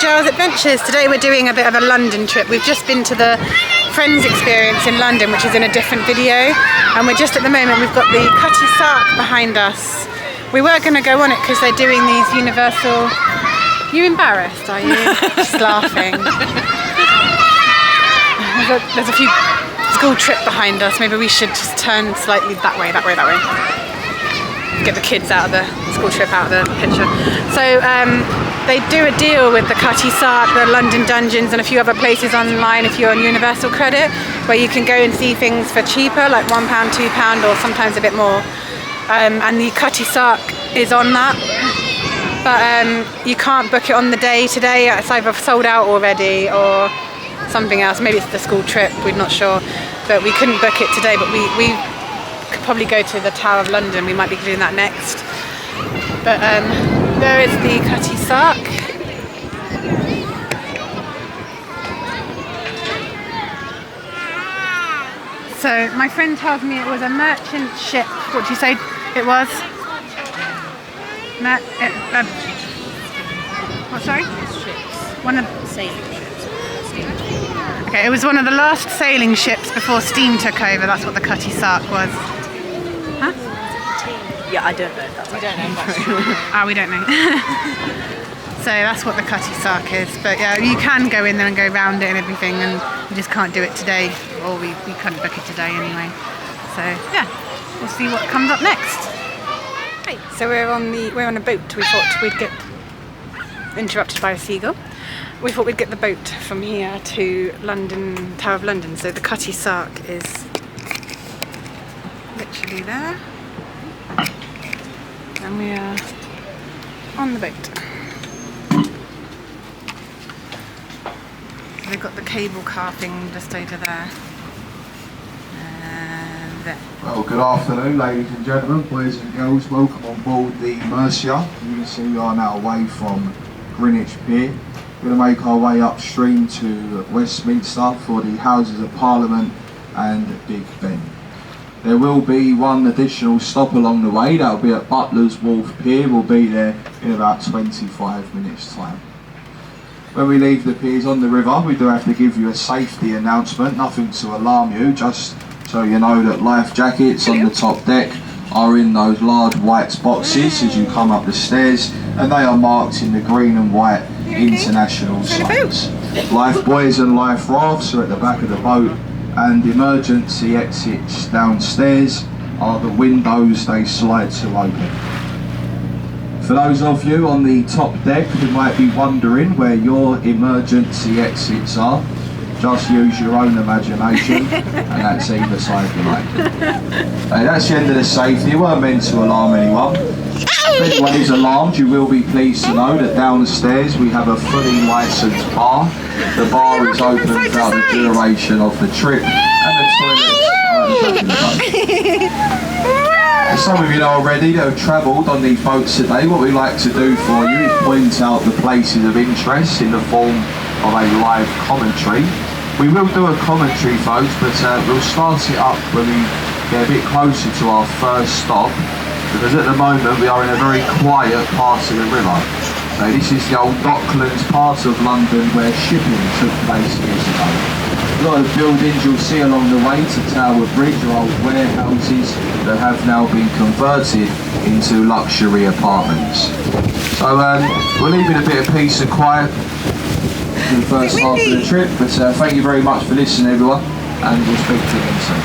Giles Adventures. Today we're doing a bit of a London trip. We've just been to the Friends experience in London, which is in a different video, and we're just at the moment, we've got the Cutty Sark behind us. We were going to go on it because they're doing these universal... You embarrassed, are you? Just laughing. There's a few school trip behind us. Maybe we should just turn slightly that way. Get the kids out of the school trip out of the picture. So they do a deal with the Cutty Sark, the London Dungeons and a few other places online if you're on Universal Credit, where you can go and see things for cheaper, like £1, £2 or sometimes a bit more. And the Cutty Sark is on that. But you can't book it on the day today. It's either sold out already or something else. Maybe it's the school trip, we're not sure. But we couldn't book it today, but we could probably go to the Tower of London. We might be doing that next. But there is the Cutty Sark. So my friend tells me it was a merchant ship. What do you say it was? What, sorry? Ships. One of Sailing ships. Okay, it was one of the last sailing ships before steam took over. That's what the Cutty Sark was. Huh? Yeah, I don't know if that's... We don't know. We don't know. So that's what the Cutty Sark is. But yeah, you can go in there and go around it and everything, and you just can't do it today, or we couldn't book it today anyway. So yeah, we'll see what comes up next. Hey, so we're on a boat. We thought we'd get interrupted by a seagull. We thought we'd get the boat from here to London, Tower of London. So the Cutty Sark is literally there, and we are on the boat. So they've got the cable car thing just over there. And there. Well, good afternoon, ladies and gentlemen, boys and girls. Welcome on board the Mercia. You can see we are now away from Greenwich Pier. We're going to make our way upstream to Westminster for the Houses of Parliament and Big Ben. There will be one additional stop along the way. That will be at Butler's Wharf Pier. We'll be there in about 25 minutes time. When we leave the piers on the river, we do have to give you a safety announcement. Nothing to alarm you, just so you know that life jackets on the top deck are in those large white boxes as you come up the stairs, and they are marked in the green and white international signs. Life buoys and life rafts are at the back of the boat, and emergency exits downstairs are the windows they slide to open. For those of you on the top deck who might be wondering where your emergency exits are, just use your own imagination, and that's either side you like. That's the end of the safety. You weren't meant to alarm anyone. If anyone is alarmed, you will be pleased to know that downstairs we have a fully licensed bar. The bar is open throughout the duration of the trip, and the toilets are As some of you know already that have travelled on these boats today, what we like to do for you is point out the places of interest in the form of a live commentary. We will do a commentary, folks, but we'll start it up when we get a bit closer to our first stop, because at the moment we are in a very quiet part of the river. So this is the old Docklands part of London where shipping took place years ago. A lot of buildings you'll see along the way to Tower Bridge are old warehouses that have now been converted into luxury apartments. So we're leaving a bit of peace and quiet in the first half of the trip, but thank you very much for listening, everyone, and we'll speak to you again soon.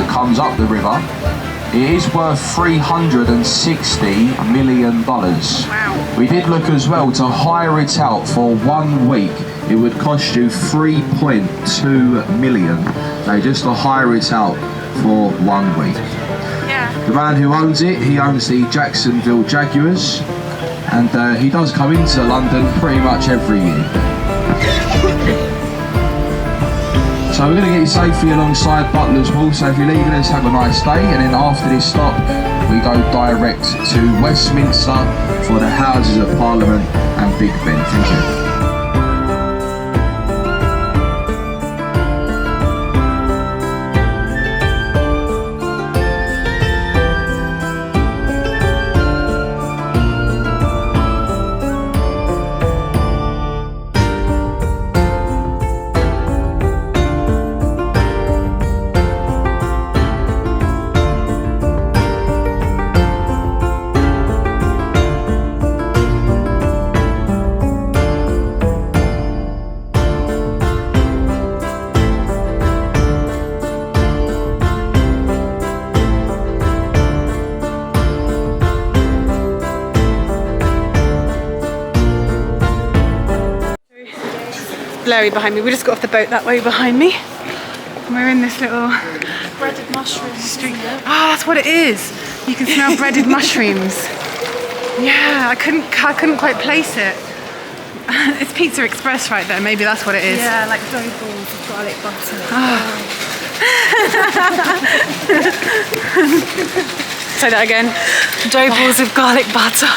comes up the river. It is worth $360 million. Wow. We did look as well to hire it out for 1 week. It would cost you $3.2 million. So just to hire it out for 1 week. Yeah. The man who owns it, he owns the Jacksonville Jaguars, and he does come into London pretty much every year. So we're going to get you safely alongside Butler's Wall, so if you're leaving us, have a nice day, and then after this stop we go direct to Westminster for the Houses of Parliament and Big Ben. Thank you. Blurry behind me. We just got off the boat that way behind me. And we're in this little Breaded mushrooms. street. Ah, that's what it is. You can smell breaded mushrooms. Yeah, I couldn't quite place it. It's Pizza Express right there. Maybe that's what it is. Yeah, like dough balls with garlic butter. Say that again. Dough balls with garlic butter.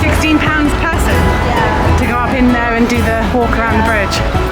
£16 per person? Yeah. To go up in there and do the walk around the bridge?